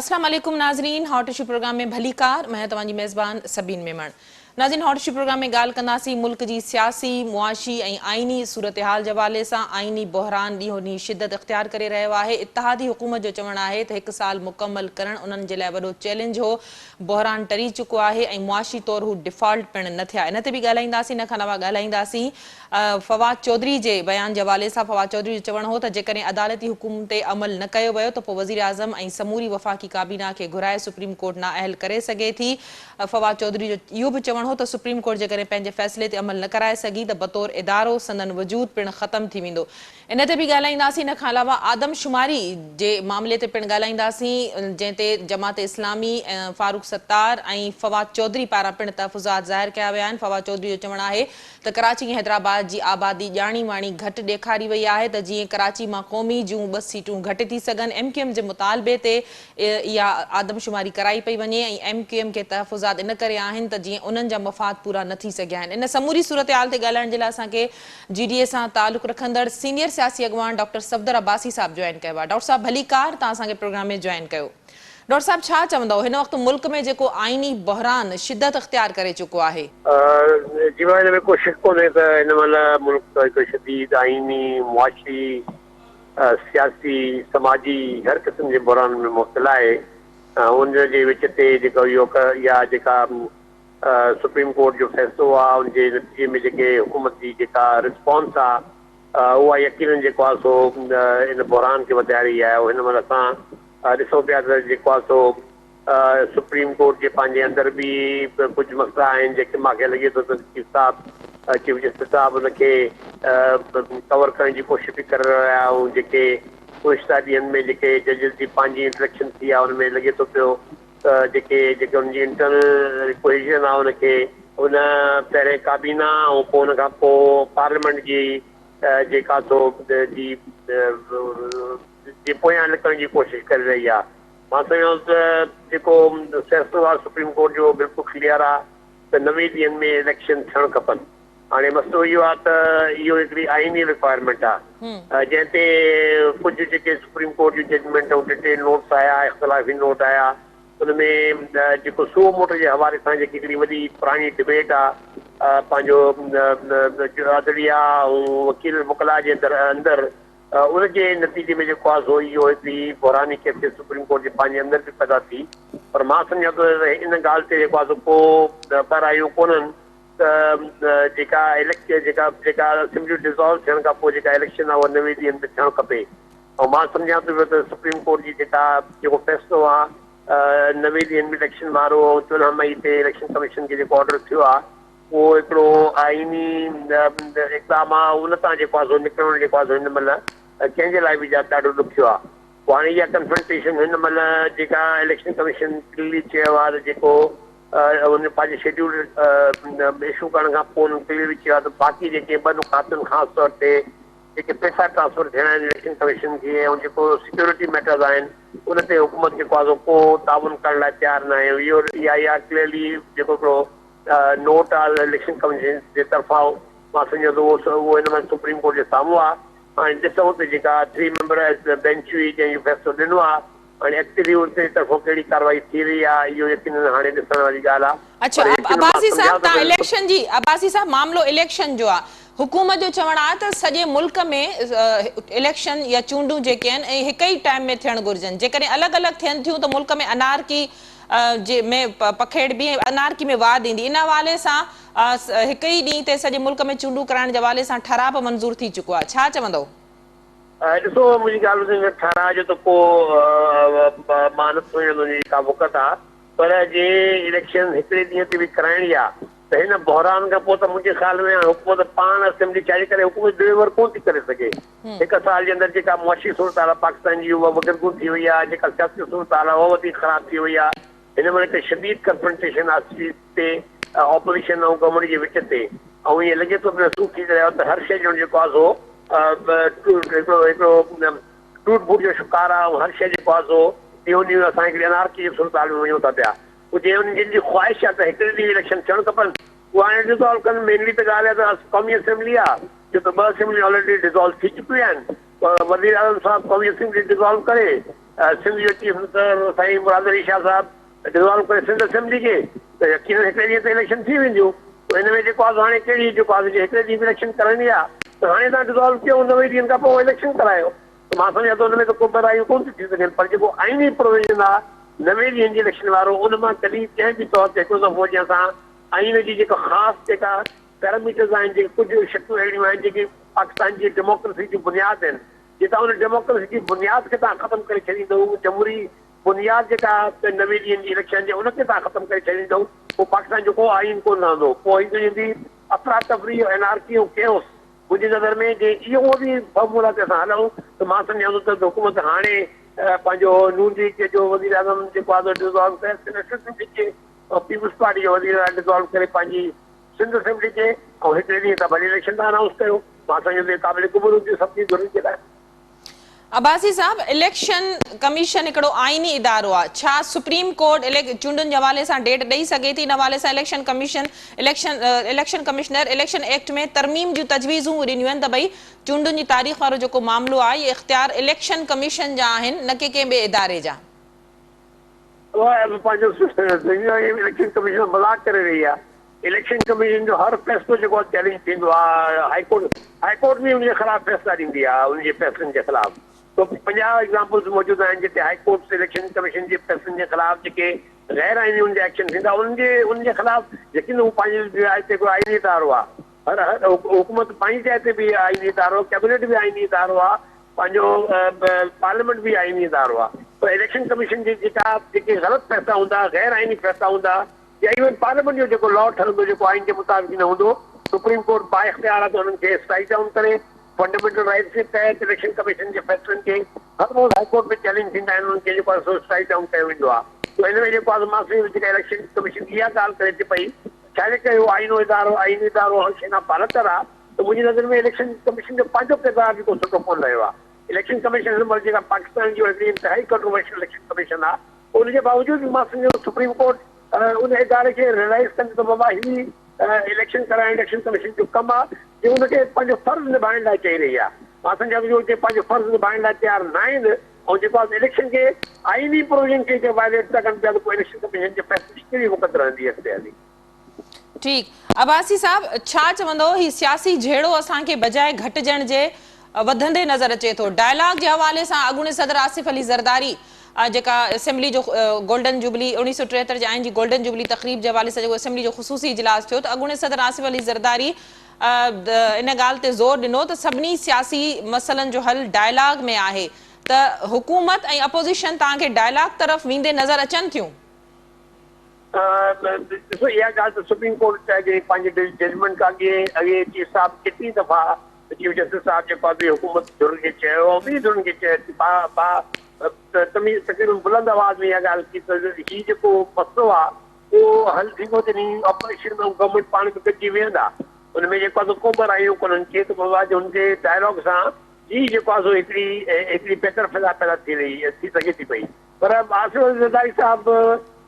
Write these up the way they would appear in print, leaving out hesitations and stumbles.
अस्सलाम वालेकुम नाज़रीन, हॉट इशू प्रोग्राम में भली कार मैं तव्हांजी मेज़बान सबीन मेमण। नाज़रीन, हॉट इशू प्रोग्राम में ॻाल्हि कंदासीं मुल्क जी सियासी, मुआशी ऐं आइनी सूरत हाल जे हवाले सां। आइनी बहरान ॾींहों ॾींहुं शिदत इख्तियार करे रहियो आहे। इत्तेहादी हुकूमत जो चवणु आहे त 1 साल मुकमल करणु उन्हनि जे लाइ वॾो चैलेंज हो। बहरान टरी चुको आहे ऐं मुआशी तौरु हू डिफॉल्ट पिणु न थिया। इन ते बि ॻाल्हाईंदासीं। इन खां अलावा ॻाल्हाईंदासीं फवाद चौधरी जे बयान जे हवाले सां। फवाद चौधरी जो चवणु हो त जेकॾहिं अदालती हुकुम ते अमल न कयो वियो त पोइ वज़ीर आज़म ऐं समूरी वफ़ाक़ी काबीना खे घुराए सुप्रीम कोर्ट नाअहल करे सघे थी। फवाद चौधरी जो इहो बि चवणु हो त सुप्रीम कोर्ट जेकॾहिं पंहिंजे फ़ैसिले ते अमल न कराए सघी त बतौर इदारो संदन वजूद पिणु ख़तमु थी वेंदो। इन ते बि ॻाल्हाईंदासीं। इन खां अलावा आदमशुमारी जे मामले ते पिणु ॻाल्हाईंदासीं, जंहिं ते जमात इस्लामी, फारूक सत्तार ऐं फवाद चौधरी पारां पिणु तहफ़ुज़ात ज़ाहिर कया विया आहिनि। फवाद चौधरी जो चवणु आहे त कराची ऐं हैदराबाद जी आबादी ॼाणी वाणी घटि ॾेखारी वई आहे त जीअं कराची मां क़ौमी जूं 2 सीटूं घटि थी सघनि। MQM जे मुतालबे ते इहा आदमशुमारी कराई पई वञे ऐं MQM खे तहफ़ुज़ात इन करे आहिनि त जीअं उन्हनि जा मफ़ाद पूरा न थी सघिया आहिनि। इन समूरी सूरत हाल ते ॻाल्हाइण जे लाइ असांखे GDA सां तालुक़ु रखंदड़ सीनियर सियासी अॻवान डॉक्टर सफ़दर अब्बासी साहब जॉइन कयो आहे। डॉक्टर साहब भली कार, तव्हां असांखे प्रोग्राम में जॉइन कयो। डॉक्टर साहब, छा चवंदव हिन वक़्तु मुल्क में जेको आइनी बहरान शिदत इख्तियार करे चुको आहे? जी हिन में को शक कोन्हे त हिन महिल मुल्क हिकु शदीद आइनी, मुआशी, सियासी, समाजी हर क़िस्म जे बहरान में मुब्तला आहे। उन जे विच ते जेको इहो इहा जेका सुप्रीम कोर्ट जो फ़ैसिलो आहे, उनजे नतीजे में जेके हुकूमत जी जेका रिस्पॉन्स आहे उहा यकीनन जेको आहे सो इन बहरान खे वधाए रही आहे। हिन महिल असां ॾिसूं पिया त जेको आहे सो सुप्रीम कोर्ट जे पंहिंजे अंदरि बि कुझु मसइला आहिनि जेके मूंखे लॻे थो त चीफ जस्टिस साहिबु उनखे कवर करण जी कोशिशि बि करे रहिया। ऐं जेके गुज़िश्ता ॾींहंनि में जेके जजिस जी पंहिंजी इंट्रैक्शन थी आहे उनमें लॻे थो पियो त जेके उनजी इंटरनल पोज़ीशन आहे उनखे उन पहिरें काबीना ऐं पोइ उन खां पोइ पार्लियामेंट जी जेका सो जी पोयां लिकण जी कोशिशि करे रही आहे। मां सम्झां त जेको फ़ैसिलो आहे सुप्रीम कोर्ट जो बिल्कुलु क्लियर आहे त 90 ॾींहंनि में इलेक्शन थियणु खपनि। हाणे मसइलो इहो आहे त इहो हिकिड़ी आइनी रिक्वायरमेंट आहे जंहिं ते कुझु जेके सुप्रीम कोर्ट जी जजमेंट ऐं डिटेल नोट्स आया, इख़्तिलाफ़ी नोट आया, उनमें जेको सो मोट जे हवाले सां जेकी हिकिड़ी वॾी पुराणी डिबेट आहे पंहिंजो अदलिया ऐं वकील मुकला जे अंदरि उनजे नतीजे में जेको आहे सो इहो हिकिड़ी बहरानी कैफ़े सुप्रीम कोर्ट जे पंहिंजे अंदरि बि पैदा थी। पर मां सम्झां थो इन ॻाल्हि ते जेको आहे सो को ॿारायूं कोन्हनि त जेका जेका असेंबली डिज़ोल्व थियण खां पोइ जेका इलेक्शन आहे उहा 90 ॾींहंनि में थियणु खपे। ऐं मां सम्झां थो पियो त सुप्रीम कोर्ट जी जेको फ़ैसिलो आहे 90 ॾींहंनि में इलेक्शन वारो ऐं 14 मई ते इलेक्शन कमीशन खे जेको ऑर्डर थियो आहे उहो हिकिड़ो आइनी इक़दाम आहे। उन तां जेको आहे सो निकिरणु जेको आहे सो हिन महिल कंहिंजे लाइ बि ॾाढो ॾुखियो आहे। पोइ हाणे इहा कंफ्रंटेशन हिन महिल जेका इलेक्शन कमीशन क्लियरली चयो आहे त जेको उन पंहिंजे शेड्यूल इशू करण खां पोइ उन्हनि क्लियरली चयो आहे त बाक़ी जेके 2 नुकातनि ख़ासि तौर ते जेके पैसा ट्रांसफर थियणा आहिनि इलेक्शन कमीशन खे ऐं जेको सिक्योरिटी मैटर्स आहिनि उन ते हुकूमत जेको आहे सो को ताउन करण लाइ तयारु न आहे। इहा क्लियरली जेको हिकिड़ो नोट आहे इलेक्शन कमीशन जे तरफ़ां मां सम्झां थो उहो हिन महिल सुप्रीम कोर्ट जे साम्हूं आहे। हाणे ॾिसूं त जेका 3 मेंबर बेंच हुई जंहिं फ़ैसिलो ॾिनो आहे हाणे एक्चुअली उनजे तरफ़ां कहिड़ी कार्रवाई थी रही आहे इहो यकीनन हाणे ॾिसण वारी ॻाल्हि आहे। अच्छा अब्बासी साहब, तव्हां इलेक्शन जी अब्बासी साहब मामलो इलेक्शन जो आहे। हुकूमत जो चवणु आहे त सॼे मुल्क में इलेक्शन या चूंडूं जेके आहिनि ऐं हिक ई टाइम में थियणु घुरिजनि। जेकॾहिं अलॻि अलॻि थियनि थियूं त मुल्क में अनारकी में पखेड़ बि अनारकी में वाद ईंदी। इन हवाले सां हिक ई ॾींहं ते सॼे मुल्क में चूंडूं कराइण जे हवाले सां ठराप मंज़ूर थी चुको आहे। छा चवंदव? ॾिसो मुंहिंजी ॻाल्हि ॿुधो, ठराव जो त को मां न सम्झंदो का वक़्तु आहे, पर जे इलेक्शन हिकिड़े ॾींहं ते बि कराइणी आहे त हिन बहरान खां पोइ त मुंहिंजे ख़्याल में हुकूमत पाण असेंबली चाहे करे हुकूमत डिलीवर कोन थी करे सघे। 1 साल जे अंदरि जेका मुआशी सूरत हाल पाकिस्तान जी उहा वगरगुर थी वई आहे, जेका सियासी सूरत हाल आहे उहा वधीक ख़राब थी वई आहे। हिन महिल हिकु शदीद कंफ्रंटेशन आहे सीट ते ऑपोज़िशन ऐं गवर्नमेंट जे विच ते। ऐं ईअं लॻे थो महसूस थी रहियो त हर शइ जो जेको आहे सो हिकिड़ो टूट फूट जो शिकार आहे। ऐं हर शइ जेको आहे सो ॾींहों ॾींहुं असां हिकिड़ी अनारकी जी सूरत हाल में वञूं था पिया। पोइ जिन जी ख़्वाहिश आहे त हिकिड़े ॾींहुं इलेक्शन थियणु खपनि उहा हाणे डिज़ोल्व कनि। मेनली त ॻाल्हि आहे त क़ौमी असेंबली आहे छो त 2 असेंबली ऑलरेडी डिज़ोल्व थी चुकियूं आहिनि। वज़ीर आज़म साहब क़ौमी असेंबली डिज़ोल्व करे सिंध जो चीफ मिनिस्टर साईं मुराद अली शाह साहिबु डिज़ोल्व करे सिंध असेंबली खे त यकीन हिकिड़े ॾींहं ते इलेक्शन थी वेंदियूं। हिन में जेको आहे हाणे कहिड़ी जेको आहे हिकिड़े ॾींहं में इलेक्शन करणी आहे त हाणे तव्हां डिज़ोल्व कयो 90 ॾींहंनि खां पोइ इलेक्शन करायो। त मां सम्झां थो हुन में त को बरायूं कोन थी सघनि, पर जेको आइनी प्रोविजन आहे 90 ॾींहंनि जी इलेक्शन वारो उन मां कॾहिं कंहिं बि तौर ते हिकिड़ो दफ़ो जीअं असां आइन जी जेका ख़ासि जेका पैरामीटर्स आहिनि, जेके कुझु शक्तियूं अहिड़ियूं आहिनि जेके पाकिस्तान जी डेमोक्रेसी जी बुनियाद आहिनि, जेका हुन डेमोक्रेसी जी बुनियाद खे तव्हां ख़तमु करे छॾींदव, जमहूरी बुनियाद जेका 90 ॾींहंनि जी इलेक्शन जे उनखे तव्हां ख़तमु करे छॾींदव, पोइ पाकिस्तान जो को आइन कोन रहंदो। पोइ हिकु ईंदी अफ़रा तफ़री एनआरकी ऐं केओस। मुंहिंजी नज़र में जे इहो बि फॉर्मूला ते असां हलूं त मां सम्झां थो त हुकूमत हाणे पंहिंजो नून लीग जो वज़ीर आज़म जेको आहे डिज़ोल्व करे पीपुल्स पार्टी जो वज़ीर डिज़ोल्व करे पंहिंजी सिंध असेंबली खे ऐं हिकिड़े ॾींहं त भली इलेक्शन था अनाउंस कयो। मां सम्झां थो क़ाबिल क़बूल हुजे सभिनी धुरनि जे लाइ। अब्बासी साहब, इलेक्शन कमीशन हिकिड़ो आइनी इदारो आहे, छा सुप्रीम कोर्ट चूंडुनि जे हवाले सां डेट ॾेई सघे थी? इन हवाले सां इलेक्शन कमिशनर इलेक्शन एक्ट में तरमीम जूं तजवीज़ूं ॾिनियूं आहिनि त भई चूंडुनि जी तारीख़ वारो जेको मामिलो आहे इहे इख़्तियार इलेक्शन कमीशन जा आहिनि, न के कंहिं ॿिए इदारे जा। पंहिंजो इलेक्शन कमीशन मज़ाक करे रही आहे। इलेक्शन कमीशन जो हर फ़ैसिलो जेको आहे चैलेंज थींदो आहे। हाईकोर्ट बि उनजे ख़िलाफ़ फ़ैसिला ॾींदी आहे, उनजे फ़ैसिलनि जे ख़िलाफ़। तो 50 एग्ज़ाम्पल्स मौजूदु आहिनि जिते हाई कोर्ट इलेक्शन कमीशन जे फ़ैसिलनि जे ख़िलाफ़ जेके गैर आइनी उनजे एक्शन थींदा उनजे ख़िलाफ़ यकीन हू पंहिंजी जाइ ते हिकिड़ो आइनी इदारो आहे। हर हुकूमत पंहिंजी जाइ ते बि आइनी इदारो, कैबिनेट बि आइनी इदारो आहे, पंहिंजो पार्लियामेंट बि आइनी इदारो आहे। त इलेक्शन कमीशन जी जेके ग़लति फ़ैसिला हूंदा, गैर आइनी फ़ैसिला हूंदा, या इवन पार्लियामेंट जो जेको लॉ ठहंदो जेको आइन जे मुताबिक़ न हूंदो, सुप्रीम कोर्ट बाइख्तियार आहे त हुननि खे स्ट्राइक डाउन करे फंडामेंटल राइट्स जे तहत इलेक्शन कमीशन जे फ़ैसिलनि खे हर रोज़ हाईकोर्ट में चैलेंज थींदा आहिनि, उन्हनि खे जेको आहे स्ट्राइक डाउन कयो वेंदो आहे। त हिन में जेको आहे मां जेका इलेक्शन कमीशन इहा ॻाल्हि करे थी पई छाजे करे इहो आइनी इदारो हर पालतर आहे, त मुंहिंजी नज़र में इलेक्शन कमीशन जो पंहिंजो किरदारु बि को सुठो कोन रहियो आहे। इलेक्शन कमीशन हिन महिल जेका पाकिस्तान जी हिकिड़ी इंतिहाई कंट्रोवर्शियल इलेक्शन कमीशन आहे, उनजे बावजूदि मां सम्झो सुप्रीम कोर्ट उन इदारे खे रियलाइज़ कंदी त बाबा ही इलेक्शन कराइण इलेक्शन कमीशन जो कमु आहे, जे उनखे पंहिंजो फ़र्ज़ु निभाइण लाइ चई रही आहे। मां सम्झां थो हुते पंहिंजो फ़र्ज़ु निभाइण लाइ तयारु न आहिनि, ऐं जेको आहे इलेक्शन खे आइनी प्रोविजन खे वायलेट था कनि पिया, त पोइ इलेक्शन कमीशन जे फ़ैसिले कहिड़ी वक़्तु रहंदी आहे। ठीकु, अब्बासी साहब, छा चवंदो ही सियासी झेड़ो असांखे बजाए घटिजण जे वधंदे नज़र अचे थो? डायलॉग जे हवाले सां अॻूणे सदर आसिफ अली ज़रदारी जेका असेंबली जो गोल्डन जुबली 1973 जे आइन जी गोल्डन जुबली तक़रीब जे हवाले सां जेको असेंबली जो ख़ुसूसी इजलास थियो, त अॻूणे सदर आसिफ अली ज़रदारी इन ॻाल्हि ते ज़ोर ॾिनो त सभिनी सियासी मसइलनि जो हल डायलॉग में आहे। त हुकूमत ऐं अपोज़िशन तव्हांखे डायलॉग तरफ़ वेंदे नज़र अचनि थियूं? ॾिसो, इहा ॻाल्हि त सुप्रीम कोर्ट पंहिंजे जजमेंट खां अॻे चीफ साहिब केतिरी दफ़ा चीफ जस्टिस साहिब जेको आहे हुकूमत धुरनि खे चयो ऐं ॿी धुरनि खे चयो तक़रीबन बुलंद आवाज़ में इहा ॻाल्हि की त हीउ जेको मसइलो आहे उहो हल थींदो जॾहिं ऑपोज़िशन ऐं गवर्नमेंट पाण में गॾिजी वेहंदा। हुन में जेको आहे को बरायूं कोन्हनि खे, त बाबा हुनजे डायलॉग सां ही जेको आहे हिकिड़ी बेहतर फिज़ा पैदा थी सघे थी पई। पर आसिफ अली ज़रदारी साहिबु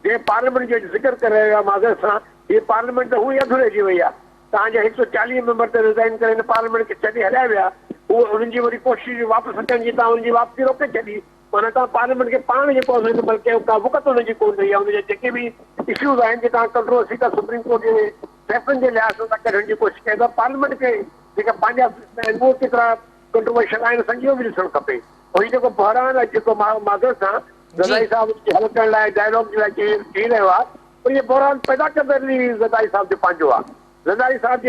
जे पार्लियामेंट जो ज़िक्र करे रहियो आहे माज़र सां, हीअ पार्लियामेंट त हू ई अधूरे जी वई आहे। तव्हांजा 140 मेंबर त रिज़ाइन करे हिन पार्लियामेंट खे छॾे हलिया विया, उहो उन्हनि जी वरी कोशिशि वापसि अचण जी तव्हां हुनजी वापसी रोके छॾी। माना तव्हां पार्लियामेंट खे पाण जेको आहे हिन महिल कयो, का वक़्तु हुनजी कोन रही आहे। हुनजे जेके बि इश्यूज़ आहिनि जेका कंट्रोवर्सी था सुप्रीम कोर्ट जे फ़ैसिलनि जे लिहाज़ सां कढण जी कोशिशि कयो था, पार्लियामेंट खे जेका पंहिंजा केतिरा कंट्रोवर्शियल आहिनि असांखे बि ॾिसणु खपे। ऐं हीउ जेको बहरान आहे जेको माज़र सां ज़रदारी साहिब हल करण लाइ डायलॉग जे लाइ चई रहियो आहे, पर इहो बहरान पैदा कंदड़ ज़रदारी साहिब जो पंहिंजो आहे। ज़रदारी साहिब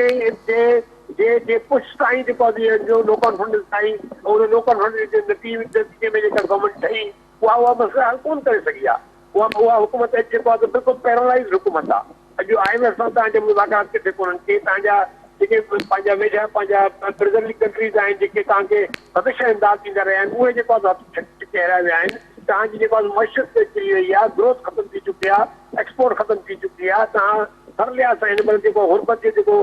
जे पुश ताईं जेको आहे नो कॉन्फिडेंस ताईं उन नो कॉन्फिडेंस जे नतीजे में जेका गवर्नमेंट ठही उहा मसइला हल कोन करे सघी आहे। उहा हुकूमत जेको आहे बिल्कुलु पैरालाइज़ हुकूमत आहे। अॼु IMF सां तव्हांजा मुज़ाकरात किथे कोन्हनि के, तव्हांजा जेके पंहिंजा वेझा पंहिंजा प्रिज़र्विंग कंट्रीज़ आहिनि जेके तव्हांखे हमेशह इमदाद ॾींदा रहिया आहिनि, उहे जेको आहे हथ हराया विया आहिनि। तव्हांजी जेको आहे मइशत चई वई आहे, ग्रोथ ख़तमु थी चुकी आहे, एक्सपोर्ट ख़तमु थी चुकी आहे। तव्हां हर लिहाज़ सां हिन महिल जेको हुर्बत जो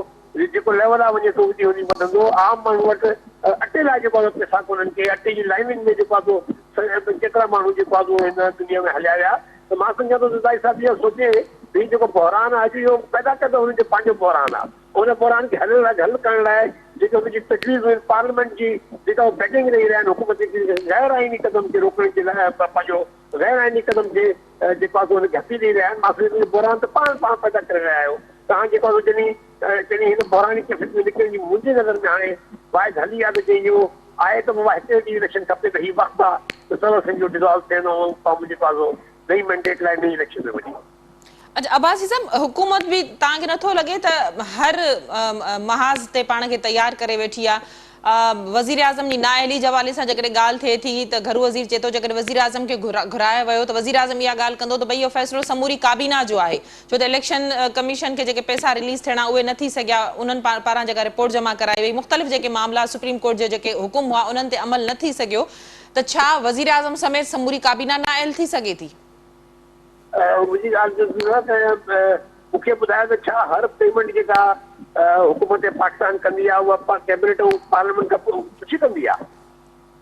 जेको लेवल आहे वञे थो वधी वधंदो। आम माण्हू वटि अटे लाइ जेको आहे पैसा कोन्हनि के, अटे जी लाइनिंग में जेको आहे केतिरा माण्हू जेको आहे हिन दुनिया में हलिया विया। त मां सम्झां थो ज़रदारी साहिब इहो सोचे हीउ जेको बहरान आहे अॼु इहो पैदा कंदो हुनजो पंहिंजो बहरान आहे। हुन बहरान खे हल करण लाइ जेके उनजी तजवीज़ आहिनि पार्लियामेंट जी जेका बैटिंग रही रहिया आहिनि हुकूमत जी गैर आइनी कदम खे रोकण जे लाइ पंहिंजो गैर आइनी कदम खे जेको आहे हुनखे हथी ॾेई रहिया आहिनि मां बहरान त पाण पैदा करे रहिया आहियो तव्हां जेको आहे जॾहिं हिन बहरानी कैफियत में निकिरणी मुंहिंजी नज़र में हाणे वाइद हली आहे त चई इहो आहे त बाबा हिते ॾींहुं इलेक्शन खपे त हीउ वक़्तु आहे त सर्व सिंध जो डिज़ोल्व थियणो ऐं जेको आहे नई मैंडेट लाइ नई इलेक्शन में वञी अच्छा अब्बासी साहब हुकूमत भी तव्हांखे नथो लॻे त हर महाज़ ते पाण खे तयार करे वेठी आहे वज़ीर आज़म जी नाअहली जे हवाले सां जेकॾहिं ॻाल्हि थिए थी त घर वज़ीर चए थो जेकॾहिं वज़ीर आज़म खे घुरायो वियो त वज़ीर आज़म इहा ॻाल्हि कंदो त भई इहो फ़ैसिलो समूरी काबीना जो आहे छो त इलेक्शन कमीशन खे जेके पैसा रिलीज़ थियणा उहे न थी सघिया उन्हनि पारां जेका रिपोर्ट जमा कराई वई मुख़्तलिफ़ जेके मामला सुप्रीम कोर्ट जे जेके हुकुम हुआ उन्हनि ते अमल न थी सघियो त छा वज़ीर आज़म समेत समूरी काबीना नाअहल थी सघे थी मुंहिंजी ॻाल्हि मूंखे ॿुधायो त छा हर पेमेंट जेका हुकूमत पाकिस्तान कंदी आहे उहा कैबिनेट ऐं पार्लियामेंट खां पुछी कंदी आहे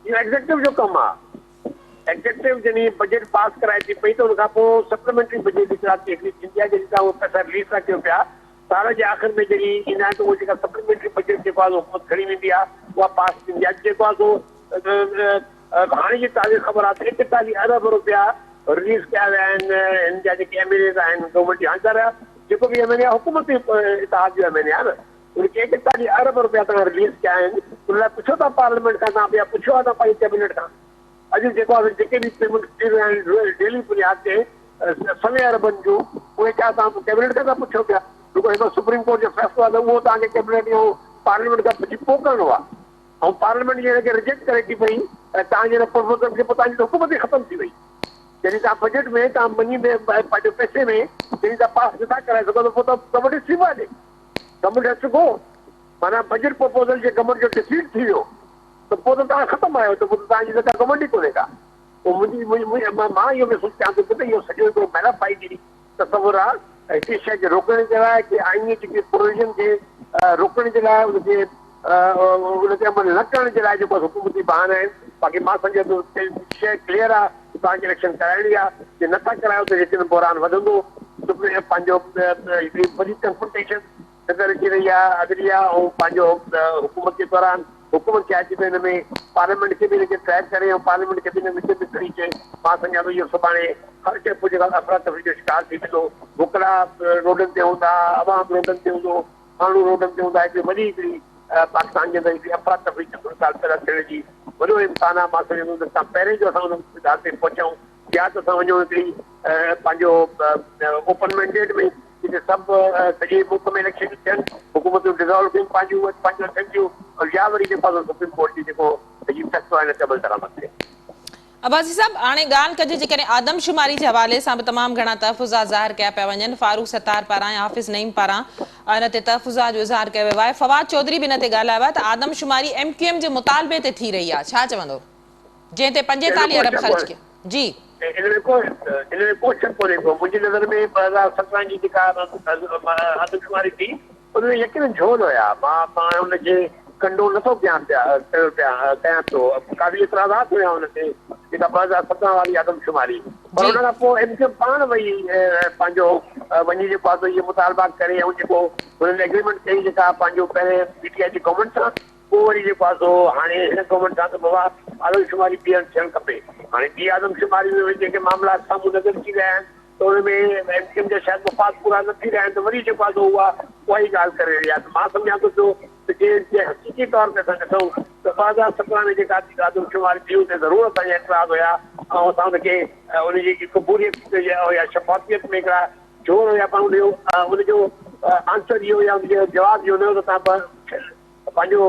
इहो एग्ज़ेक्टिव जो कमु आहे एग्जेक्टिव जॾहिं बजट पास कराए थी पई त उनखां पोइ सप्लीमेंट्री बजट हिकिड़ी थींदी आहे जॾहिं तव्हां उहे पैसा रिलीज़ था कयो पिया साल जे आख़िर में जॾहिं ईंदा आहिनि त उहा जेका सप्लीमेंट्री बजट जेको आहे हुकूमत खणी वेंदी आहे उहा पास थींदी आहे जेको आहे सो हाणे जी ताज़ी ख़बर आहे त 41 अरब रुपया रिलीज़ कया विया आहिनि हिन जा जेके MLAs आहिनि गवर्नमेंट जा हाणे जेको बि MLA आहे हुकूमत इतिहाद जो MLA आहे न उनखे 41 अरब रुपया तव्हां रिलीज़ कया आहिनि उन लाइ पुछो था पार्लियामेंट खां तव्हां ॿिया पुछो आहे त पंहिंजी कैबिनेट खां अॼु जेको आहे जेके बि पेमेंट थी रहिया आहिनि डेली बुनियाद ते 100 अरबनि जूं उहे छा तव्हां कैबिनेट खां था पुछो पिया जेको हिकु सुप्रीम कोर्ट जो फ़ैसिलो आहे त उहो तव्हांखे कैबिनेट ऐं पार्लियामेंट खां पुछी पोइ करिणो आहे ऐं पार्लियामेंट हिनखे रिजेक्ट करे थी पई तव्हांजे हिन प्रपोज़ल खे पोइ तव्हांजी हुकूमत ई ख़तमु थी वई जॾहिं तव्हां बजट में तव्हां मनी में पंहिंजे पैसे में जॾहिं तव्हां पास नथा कराए सघो त पोइ त गवर्नमेंट थी ॾे गवर्नमेंट हैज़ टू गो माना बजट प्रपोज़ल जे गवर्नमेंट जो डिफीट थी वियो त पोइ त तव्हां ख़तमु आहियो त पोइ त तव्हांजी त गवर्नमेंट ई कोन्हे का पोइ मां इहो महसूसु कयां थो त इहो सॼो हिकिड़ो मैलाफाई जी तस्वुर आहे हिकिड़ी शइ खे रोकण जे लाइ की आईनी जेके प्रोविज़न खे रोकण जे लाइ उनखे अमल न करण जे लाइ जेको हुकूमती बहाना आहिनि बाक़ी मां सम्झां थो शइ क्लियर आहे तव्हांखे इलेक्शन कराइणी आहे जे नथा करायो त यकीन बहरान वधंदो पंहिंजो हिकिड़ी वॾी कंफ्रंटेशन नज़र अची रही आहे अदलिया ऐं पंहिंजो हुकूमत जे दौरान हुकूमत खे अची हिन में पार्लियामेंट खे बि हिनखे ट्रैक करे ऐं पार्लियामेंट खे बि हिन विच में खणी अचे मां सम्झां थो इहो सुभाणे हर कंहिं पोइ जेका अफ़रा तफ़री जो शिकार थी वेंदो भुखड़ा रोडनि ते हूंदा आवाम रोडनि ते हूंदो माण्हू रोडनि ते हूंदा हिकिड़ी वॾी हिकिड़ी पाकिस्तान जे अंदरि हिकिड़ी अफ़रा तफ़री सूरत पैदा थियण जी वॾो इम्कान आहे मां सम्झंदुमि त तव्हां पहिरें जो असां हुन ॻाल्हि ते पहुचूं या त असां वञूं हिकिड़ी पंहिंजो ओपन मैंडेट में जिते सभु सॼे मुल्क में इलेक्शन थियनि हुकूमतूं डिज़ोल्व थियनि पंहिंजूं थियनि थियूं या वरी जेको सुप्रीम कोर्ट जी जेको सॼी फ़ैसिलो आहे हिन ते अमल दरामद थिए अब्बासी साहब हाणे ॻाल्हि कजे जेकॾहिं आदमशुमारी जे हवाले सां बि तमामु घणा तहफ़ुज़ात ज़ाहिर कया पिया वञनि फारूक सत्तार पारां या हाफ़िज़ नईम पारां हिन ते तहफ़ुज़ात जो इज़हार कयो वियो आहे फवाद चौधरी बि हिन ते ॻाल्हायो आहे त आदमशुमारी MQM जे मुतालबे ते थी रही आहे छा चवंदो जंहिं ते 45 अरब ख़र्च कया जी इनमें को शक कोन्हे को मुंहिंजी नज़र में 2017 जी जेका आदमशुमारी थी उनमें यकीन झोल हुया मां हुनखे कंडो नथो कयां थो काफ़ी इतराज़ात हुया हुन ते जेका 2017 वारी आदमशुमारी पर हुन खां पोइ MQM पाण वई पंहिंजो वञी जेको आहे इहे मुतालबा करे ऐं जेको हुननि एग्रीमेंट कई जेका पंहिंजो पहिरें PTI जी गवर्नमेंट सां पोइ वरी जेको आहे सो हाणे हिन गवर्नमेंट सां त बाबा आदमशुमारी थियणु खपे हाणे ॿी आदमशुमारी में जेके मामला साम्हूं नज़र अची रहिया आहिनि त हुनमें MQM जा शायदि मफ़ाद पूरा न थी रहिया आहिनि त वरी जेको आहे उहा ई ॻाल्हि करे रही आहे त मां सम्झां थो पियो त जे हक़ीक़ी तौर ते असां ॾिसूं त 2017 में जेका आदमशुमारी थी उते ज़रूरु असांजा एतिराज़ हुया ऐं असां हुनखे उनजी क़बूलियत या शफ़ाफ़ियत में हिकिड़ा जोर हुया पर उनजो आंसर इहो या उनजो जवाबु इहो न हुयो त तव्हां पंहिंजो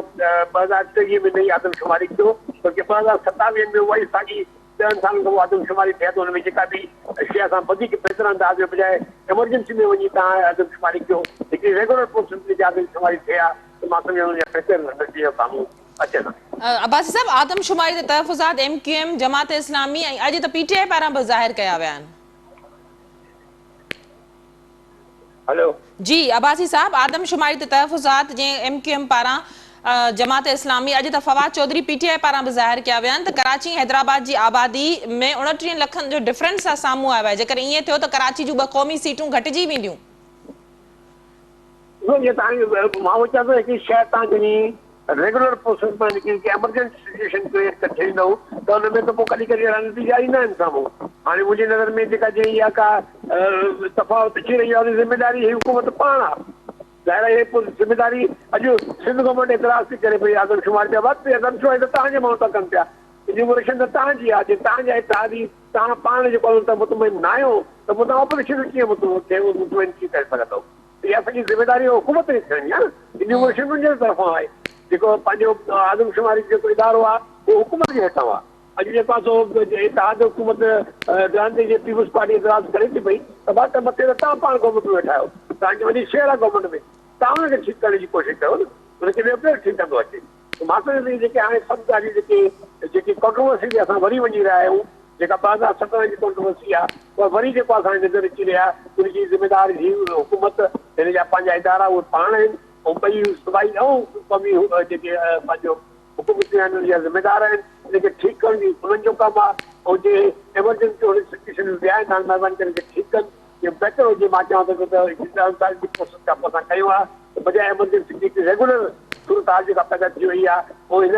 2023 में नई आदमशुमारी कयो छोकी 2027 में उहा ई साॻी 10 सालनि खां आदमशुमारी थिए थो हुन में जेका बि शइ असां वधीक बहितर अंदाज़ जे बजाए एमरजेंसी में वञी तव्हां आदमशुमारी कयो हिकिड़ी रेगुलर प्रोसेस में आदमशुमारी थिए आहे त मां सम्झां थो बहितर नतीजो साम्हूं अचे थो अब्बासी साहब आदमशुमारी ते तहफ़ुज़ात MQM जमात इस्लामी ऐं अॼु त PTI पारां बि ज़ाहिर कया विया आहिनि हेलो जी अब्बासी साहब आदमशुमारी ते तहफ़ुज़ात जीअं MQM पारां जमात इस्लामी अॼु त फवाद चौधरी PTI पारां बि ज़ाहिर कया विया आहिनि त कराची हैदराबाद जी आबादी में 29 लखनि जो डिफरेंस आहे साम्हूं आयो आहे जेकर ईअं थियो त कराची जूं 2 क़ौमी सीटूं घटिजी वेंदियूं मां चवां थो हिकिड़ी शइ तव्हां जॾहिं रेगुलर प्रोसेस में निकिरी के एमरजेंसी सिचुएशन क्रिएट करे छॾींदा त हुन में त पोइ कॾहिं कॾहिं अहिड़ा नतीजा ईंदा आहिनि साम्हूं। हाणे मुंहिंजी नज़र में जेका जे इहा का तफ़ावत अची रही आहे उन जिम्मेदारी ही हुकूमत पाण आहे। ज़ाहिर आहे जिम्मेदारी अॼु सिंध गवर्नमेंट एतिराज़ थी करे पई आदमशुमारी जा वक़्तु आदमशुमारी त तव्हांजे माण्हू था कनि पिया, इन्यूमरेशन त तव्हांजी आहे। जे तव्हांजा इतिहादी तव्हां पाण जेको त मुतमिन न आहियो त पोइ तव्हां ऑपरेशन कीअं मुतमिन थी करे सघंदो? इहा सॼी जिम्मेदारी हुकूमत जी थियणी आहे न, इन्यूमरेशन मुंहिंजे तरफ़ां आहे। जेको पंहिंजो आदमशुमारी जेको इदारो आहे उहो हुकूमत जे हेठां आहे। अॼु जेको आहे सो इतिहाद हुकूमत गांधी जे पीपुल्स पार्टी एतिराज़ करे थी पई त बात मथे त तव्हां पाण गवर्नमेंट में वेठा आहियो, तव्हांजी वॾी शेयर आहे गवर्नमेंट में, तव्हां हुनखे ठीकु करण जी कोशिशि कयो न, हुनखे डेवलप ठीकु कंदो अचे। मां सम्झंदी जेके हाणे सभु ॻाल्हियूं जेकी कॉन्ट्रोवर्सी ते असां वरी वञी रहिया आहियूं, जेका 2017 जी कॉन्ट्रोवर्सी आहे उहा वरी जेको असांखे नज़र अची रहिया उनजी ज़िमेदार ही हुकूमत हिन जा पंहिंजा इदारा उहे पाण आहिनि ऐं ॿई सूबाई ऐं क़ौमी जेके पंहिंजो हुकूमती आहिनि उन जा ज़िमेदार आहिनि। इनखे ठीकु करण जी उन्हनि जो कमु आहे ऐं जे एमरजेंसी हुन सिचुएशन में विया आहिनि हाणे महिरबानी करे ठीकु कनि, इहो बेटर हुजे। मां चवां थो त साल जी प्रोसेस खां पोइ असां कयूं आहे त बजाए एमरजेंसी जेकी रेगुलर सूरत हाल जेका पैदा थी वई आहे पोइ हिन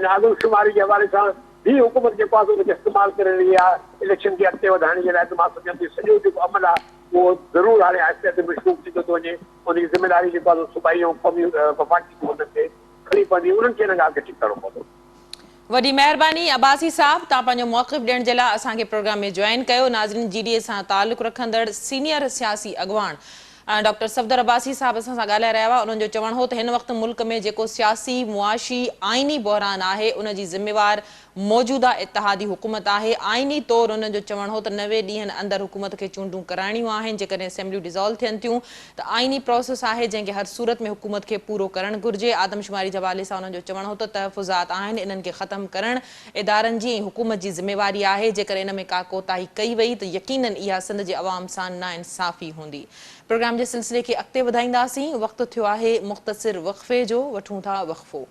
आदमशुमारी जे हवाले सां ही हुकूमत जेको आहे उनखे इस्तेमालु करे रही आहे इलेक्शन खे अॻिते वधाइण जे लाइ। त मां सम्झां थी सॼो जेको अमल आहे उहो ज़रूरु हाणे आहिस्ते आहिस्ते मशरूफ़ थींदो थो वञे। उनजी ज़िमेदारी जेको आहे सूबाई ऐं क़ौमी वफ़ाक़ी हुकूमत खे खणी पवंदी, उन्हनि खे हिन ॻाल्हि खे ठीकु करणो पवंदो। वॾी महिरबानी अब्बासी साहब, तव्हां पंहिंजो मौक़िफ़ ॾियण जे लाइ असांखे प्रोग्राम में जॉइन कयो। नाज़रीन, GDA सां तालुक़ रखंदड़ सीनियर सियासी अॻवान डॉक्टर सफदर अब्बासी साहब असां सां ॻाल्हाए रहिया हुआ। उन्हनि जो चवणु हो त हिन वक़्तु मुल्क में जेको सियासी मुआशी आइनी बहरान आहे उनजी ज़िम्मेवार मौजूदा इत्तेहादी हुकूमत आहे। आइनी तौरु उन्हनि जो चवणु हो त 90 ॾींहंनि अंदरि हुकूमत खे चूंडूं कराइणियूं आहिनि। जेकॾहिं असेंबलियूं डिज़ोल्व थियनि थियूं त आइनी प्रोसेस आहे जंहिंखे हर सूरत में हुकूमत खे पूरो करणु घुरिजे। आदमशुमारी जे हवाले सां उन्हनि जो चवणु हो त तहफ़ुज़ात आहिनि, इन्हनि खे ख़तमु करणु इदारनि जी ऐं हुकूमत जी ज़िम्मेवारी आहे। जेकॾहिं इन में का कोताही कई वई त यकीनन इहा सिंध जे अवाम सां नाइंसाफ़ी हूंदी। प्रोग्राम जे सिलसिले खे अॻिते वधाईंदासीं। वक़्तु थियो आहे मुख़्तसिर वक़फ़े जो, वठूं था वक़फ़ो।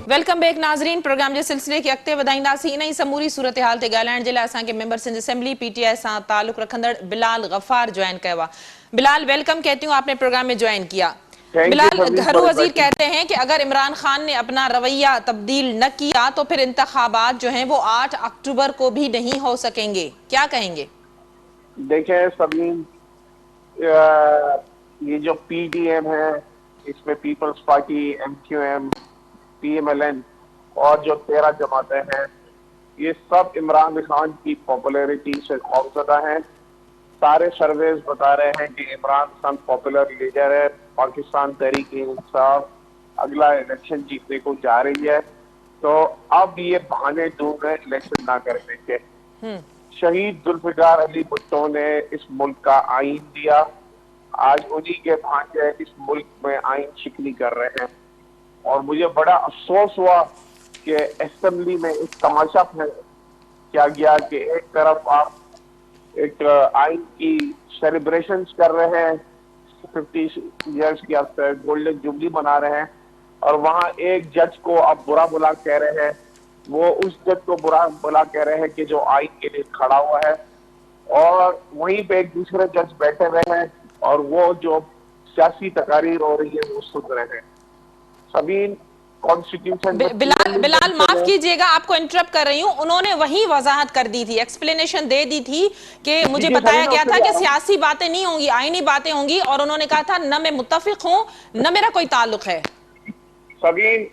वेलकम बैक नाज़रीन, प्रोग्राम जे सिलसिले खे अॻिते वधाईंदासीं। इन ई समूरी सूरत हाल ते ॻाल्हाइण जे लाइ असांखे मेंबर सिंध असेंबली PTI सां तालुक़ रखंदड़ बिलाल गफ़ार ज्वाइन कयो आहे। बिलाल, वेलकम कहती हूँ, आपने प्रोग्राम में ज्वाइन किया। बिलाल, घरू वजीर कहते हैं कि अगर इमरान खान ने अपना रवैया तब्दील न किया तो फिर इंतखाबात जो हैं वो 8 अक्टूबर को भी नहीं हो सकेंगे, क्या कहेंगे? देखें सभी, ये जो PDM है इसमें पीपल्स पार्टी, MQM, PMLN और जो 13 जमातें हैं ये सब इमरान खान की पॉपुलैरिटी से खौफजदा हैं। सारे सर्वेज बता रहे हैं कि इमरान खान पॉपुलर लीडर है, पाकिस्तान तहरीक-ए-इंसाफ अगला इलेक्शन जीतने को जा रही है। तो अब ये बहाने ढूंढ रहे इलेक्शन ना करने के। शहीद जुल्फिकार अली भुट्टो ने इस मुल्क का आइन दिया, आज उन्हीं के भांजे इस मुल्क में आइन शिकनी कर रहे हैं। और मुझे बड़ा अफसोस हुआ कि असेंबली में एक तमाशा किया गया कि एक तरफ आप एक आइन की सेलिब्रेशंस कर रहे हैं, 50 इयर्स की आप गोल्डन जुबली मना रहे हैं, और वहाँ एक जज को आप बुरा भला कह रहे हैं। वो उस जज को बुरा भला कह रहे हैं कि जो आइन के लिए खड़ा हुआ है, और वहीं पे एक दूसरे जज बैठे हुए हैं और वो जो सियासी तकारीर हो रही है वो सुन रहे हैं। बिलाल माफ कीजिएगा, आपको इंटरप्ट कर रही हूँ। उन्होंने वही वजाहत कर दी थी, एक्सप्लेनेशन दे दी थी कि मुझे बताया गया था कि सियासी बातें नहीं होंगी, आईनी बातें होंगी, और उन्होंने कहा था न मैं मुत्तफिक हूँ न मेरा कोई ताल्लुक है। सबीन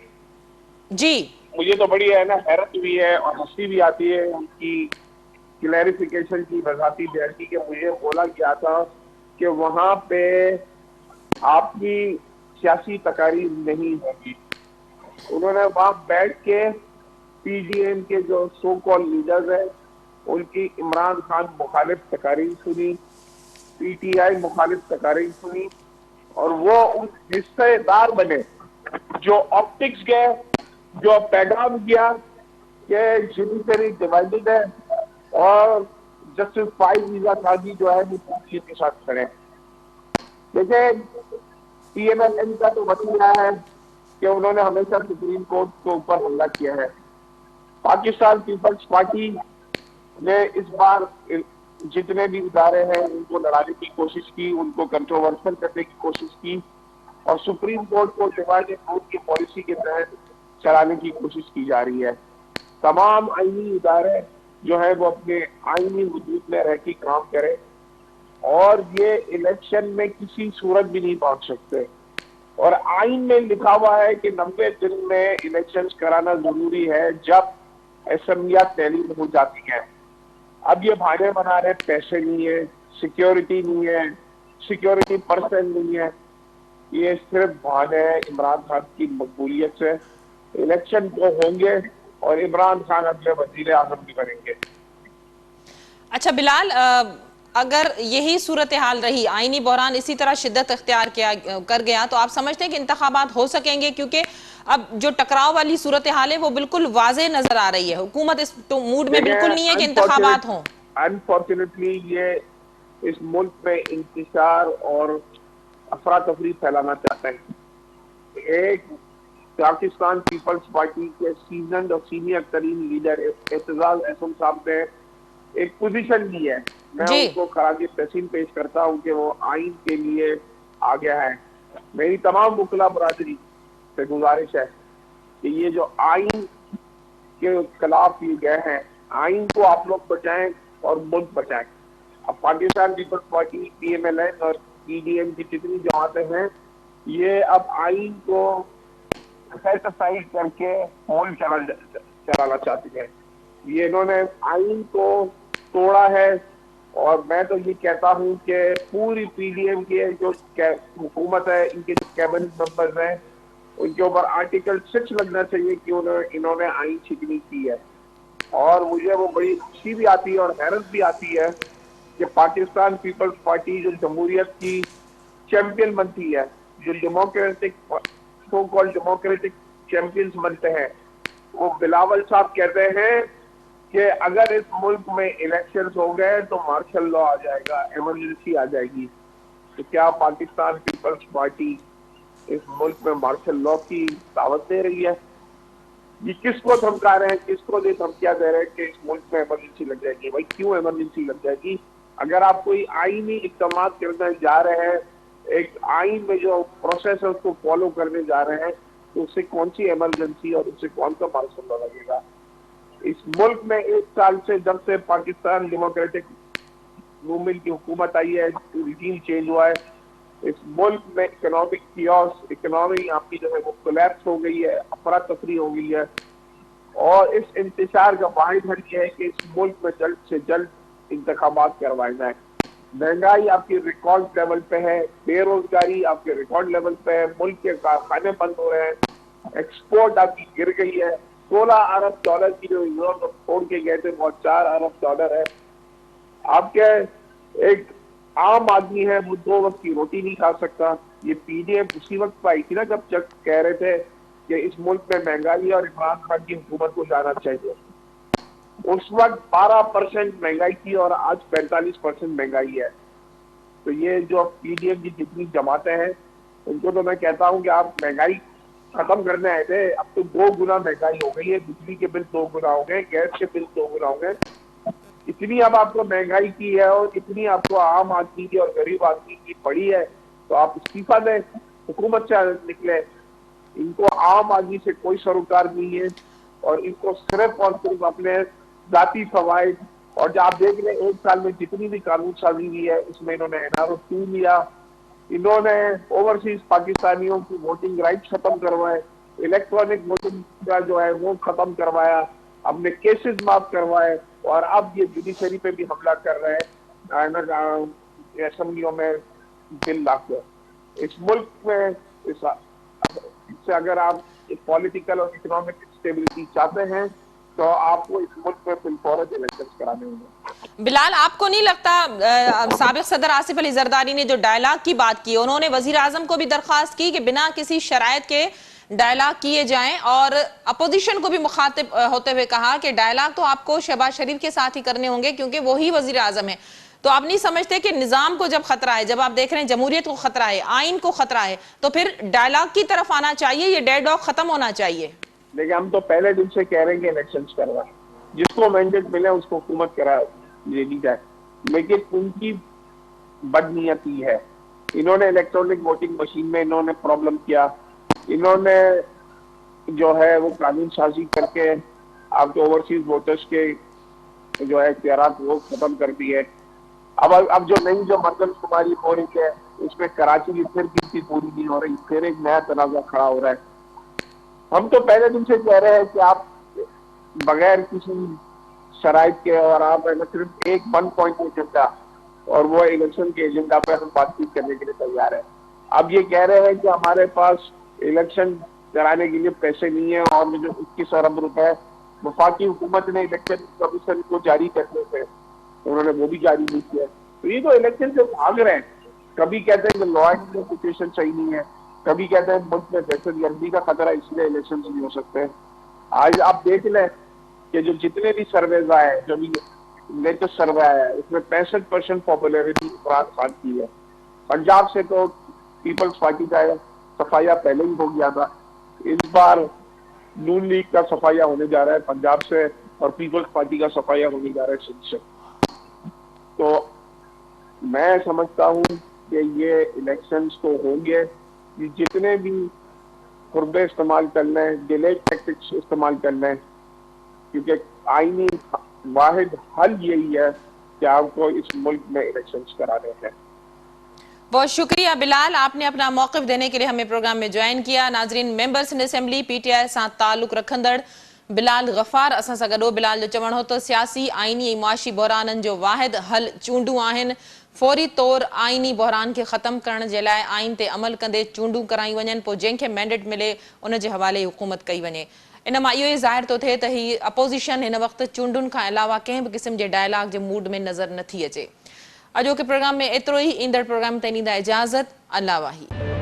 जी, मुझे तो बड़ी है ना हैरत हुई है और हंसी भी आती है उनकी क्लैरिफिकेशन की, वजाहती बयानी के। मुझे बोला गया था कि वहां पे आपकी सियासी तकारीर नहीं होगी। उन्होंने वहां बैठ के PDM के जो सो कॉल लीडर्स हैं उनकी इमरान खान मुखालिफ तकारीर सुनी, PTI मुखालिफ तकारीर सुनी, और वो उस हिस्सेदार बने जो ऑप्टिक्स के जो पैगाम किया कि जुडिशरी डिवाइडेड है और जस्टिस फाइज वीजा काजी जो है वो के साथ खड़े। देखिए PMLN کا تو वसीला है कि उन्होंने हमेशा सुप्रीम कोर्ट के ऊपर हमला किया है। पाकिस्तान पीपल्स पार्टी ने इस बार जितने भी इदारे हैं उनको लड़ाने की कोशिश की, उनको कंट्रोवर्शियल करने की कोशिश की और सुप्रीम कोर्ट को डिवाइड एंड रूल की पॉलिसी के तहत चलाने की कोशिश की जा रही है। तमाम आईनी इदारे जो है वो अपने आईनी वजूद में रह के काम करें और ये इलेक्शन में किसी सूरत भी नहीं पहुंच सकते। और आइन में लिखा हुआ है कि 90 दिन में इलेक्शंस कराना जरूरी है जब असेंबलियां तैलीम हो जाती हैं। अब ये बहाने बना रहे, पैसे नहीं है, सिक्योरिटी नहीं है, सिक्योरिटी पर्सन नहीं है, ये सिर्फ बहाने है इमरान खान की मकबूलियत से। इलेक्शन वो होंगे और इमरान खान अगले वजीर आजम भी बनेंगे। अच्छा बिलाल, अगर यही सूरत हाल रही, आईनी बहरान इसी तरह शिद्दत इख्तियार कर गया, तो आप समझते हैं कि इंतखाबात हो सकेंगे? क्योंकि अब जो टकराव वाली सूरत हाल है वो बिल्कुल वाज़े नजर आ रही है। हुकूमत इस तो मूड में बिल्कुल नहीं है कि इंतखाबात हों। अनफॉर्चुनेटली ये इस मुल्क में इंतशार और अफरा तफरी फैलाना चाहते हैं। एक पाकिस्तान पीपल्स पार्टी के सीजनड और सीनियर तरीन लीडर एतजाज अहसन साहब ने एक पोजीशन ली है, मैं उनको खराज तहसीन पेश करता हूँ कि वो आइन के लिए आ गया है। मेरी तमाम वकला बरादरी से गुजारिश है कि ये जो आइन के खिलाफ ये गए हैं, आइन को आप लोग बचाएं और मुल्क बचाएं। अब पाकिस्तान पीपल्स पार्टी, PMLN और PDM की जितनी जमातें हैं, ये अब आइन को सेटिसाइड करके मुल्क चलाना चाहती है। ये इन्होंने आइन को तोड़ा है और मैं तो ये कहता हूँ कि पूरी PDM के जो हुकूमत है, इनके जो कैबिनेट मेंबर्स हैं, उनके ऊपर आर्टिकल 6 लगना चाहिए कि इन्होंने आइन शिकनी की है। और मुझे वो बड़ी खुशी भी आती है और हैरत भी आती है कि पाकिस्तान पीपल्स पार्टी जो जमहूरियत की चैंपियन बनती है, जो democratic so called democratic champions बनते हैं, वो बिलावल साहब कहते हैं कि अगर इस मुल्क में इलेक्शंस हो गए तो मार्शल लॉ आ जाएगा, इमरजेंसी आ जाएगी। तो क्या पाकिस्तान पीपल्स पार्टी इस मुल्क में मार्शल लॉ की दावत दे रही है? ये किसको धमका रहे हैं, किसको धमकियां दे रहे हैं कि इस मुल्क में इमरजेंसी लग जाएगी? भाई क्यों इमरजेंसी लग जाएगी? अगर आप कोई आईनी इक़दाम करने जा रहे हैं, एक आइन में जो प्रोसेस है उसको फॉलो करने जा रहे हैं, तो उससे कौन सी इमरजेंसी और उससे कौन सा मार्शल लॉ लगेगा? इस मुल्क में 1 साल से जब से पाकिस्तान डेमोक्रेटिक मूवमेंट की हुकूमत आई है, रिजीम चेंज हुआ है, इस मुल्क में इकोनॉमिक कियोस, इकोनॉमी आपकी जो है वो कोलैप्स हो गई है, अफरा तफरी हो गई है। और इस इंतशार का वाहिद हल ये है कि इस मुल्क में जल्द से जल्द इंतखाबात करवाए जाए। महंगाई आपकी रिकॉर्ड लेवल पे है, बेरोजगारी आपके रिकॉर्ड लेवल पे है, मुल्क के कारखाने बंद हो रहे हैं, एक्सपोर्ट आपकी गिर गई है। 16 अरब डॉलर की जो रिजर्व छोड़ के गए थे वो 4 अरब डॉलर है। आपके एक आम आदमी है वो 2 वक्त की रोटी नहीं खा सकता। ये PDM उसी वक्त पर आई थी ना जब कह रहे थे कि इस मुल्क में महंगाई और इमरान खान की हुकूमत को जाना चाहिए। उस वक्त 12% महंगाई थी और आज 45% महंगाई है। तो ये जो PDM की जितनी जमातें हैं उनको तो मैं कहता हूँ कि आप महंगाई खत्म करने आए थे, अब तो 2 गुना महंगाई हो गई है। बिजली के बिल 2 गुना हो गए, गैस के बिल 2 गुना हो गए। इतनी अब आपको महंगाई की है और इतनी आपको आम आदमी की और गरीब आदमी की पड़ी है, तो आप इस्तीफा दें, हुकूमत से निकले। इनको आम आदमी से कोई सरोकार नहीं है और इनको सिर्फ और सिर्फ अपने जाती फवाइद, और जो आप देख रहे हैं 1 साल में जितनी भी कानून साजी हुई है उसमें इन्होंने NRO 2 लिया, इन्होंने ओवरसीज पाकिस्तानियों की वोटिंग राइट खत्म करवाए, इलेक्ट्रॉनिक वोटिंग का जो है वो खत्म करवाया, अपने केसेस माफ करवाए और अब ये जुडिशरी पे भी हमला कर रहे हैं असेंबलियों में बिल लाकर। इस मुल्क में इससे अगर आप पॉलिटिकल और इकोनॉमिक स्टेबिलिटी चाहते हैं तो आपको इस मुल्क में फिलफौरत इलेक्शंस कराने होंगे। बिलाल, आपको नहीं लगता साबिक सदर आसिफ अली जरदारी ने जो डायलॉग की बात की, उन्होंने वजीर आजम को भी दरख्वास्त की कि बिना किसी शराइत के डायलॉग किए जाएं और अपोजिशन को भी मुखातिब होते हुए कहा कि डायलॉग तो आपको शहबाज शरीफ के साथ ही करने होंगे क्योंकि वही वजीर आजम है। تو آپ نہیں سمجھتے کہ نظام کو جب خطرہ ہے، جب آپ دیکھ رہے ہیں جمہوریت کو خطرہ ہے، آئین کو خطرہ ہے، تو پھر ڈائلاگ کی طرف آنا چاہیے، یہ ڈیڈ لاک ختم ہونا چاہیے؟ لیکن ہم تو پہلے دن سے کہہ رہے ہیں کہ الیکشنز کروائیں، جس کو مینڈیٹ ملے اس کو حکومت کرا لے لی جائے، لیکن ان کی بد نیتی ہے. انہوں نے الیکٹرانک ووٹنگ مشین میں انہوں نے پرابلم کیا، انہوں نے جو ہے وہ قانون سازی کر کے آپ کے اوورسیز ووٹرز کے جو ہے اختیارات وہ ختم کر دی ہے. اب جو نئی جو مردم شماری ہو رہی ہے اس میں کراچی کی پھر گنتی پوری نہیں ہو رہی، پھر ایک نیا تنازع کھڑا ہو رہا ہے. ہم تو پہلے دن سے کہہ رہے ہیں کہ آپ بغیر کسی شرائط کے اور آپ صرف ایک 1 پوائنٹ ایجنڈا اور وہ الیکشن کے ایجنڈا پہ ہم بات چیت کرنے کے لیے تیار ہیں. اب یہ کہہ رہے ہیں کہ ہمارے پاس الیکشن کرانے کے لیے پیسے نہیں ہیں، اور جو 21 ارب روپے وفاقی حکومت نے الیکشن کمیشن کو جاری کرنے تھے انہوں نے وہ بھی جاری نہیں کیا. تو یہ تو الیکشن سے بھاگ رہے ہیں. کبھی کہتے ہیں کہ لا اینڈ آرڈر سچویشن صحیح نہیں ہے، کبھی کہتے ہیں ملک میں دہشت گردی کا خطرہ ہے اس لیے الیکشن نہیں ہو سکتے. آج آپ دیکھ لیں کہ جو جتنے بھی سرویز آئے، جو بھی لیٹسٹ سروے آیا ہے اس میں 65% پاپولیرٹی عمران خان کی ہے. پنجاب سے تو پیپلز پارٹی کا صفایا پہلے ہی ہو گیا تھا، اس بار نون لیگ کا صفایا ہونے جا رہا ہے پنجاب سے، اور پیپلز پارٹی کا صفایا ہونے جا رہا ہے سندھ سے. تو میں سمجھتا ہوں کہ یہ الیکشنز تو ہوں گے، جتنے بھی حربے استعمال کر لیں، ڈیلے ٹیکٹکس استعمال کر لیں، کیونکہ آئینی واحد حل یہی ہے کہ آپ کو اس ملک میں الیکشنز کرانے ہیں. بہت شکریہ بلال، آپ نے اپنا موقف دینے کے لیے ہمیں پروگرام میں جوائن کیا. ناظرین، member Sindh assembly P T I سان تعلق رکھندڑ بلال غفار اساں سان گڈو. بلال جو چوڻ ہو تو سیاسی، آئینی ऐं معاشی بحرانن جو واحد حل چونڊون آهن. فوری طور آئینی بحران کے ختم کرن جے لاءِ آئین تے عمل کندے چونڊون کرائی وڃن، پوءِ جنهن کي مینڈیٹ ملے ان جي حوالي حڪومت ڪئي وڃي. ان مان اهو ظاهر تو ٿئي ته هي اپوزيشن هن وقت چونڊون کان علاوه कंहिं به قسم جي ڊائلاگ جي موڊ ۾ نظر نٿي اچي. اڄو کے پروگرام میں اترو ہی. ایندڑ پروگرام تے ڏींदा इजाज़त. اللہ واہی.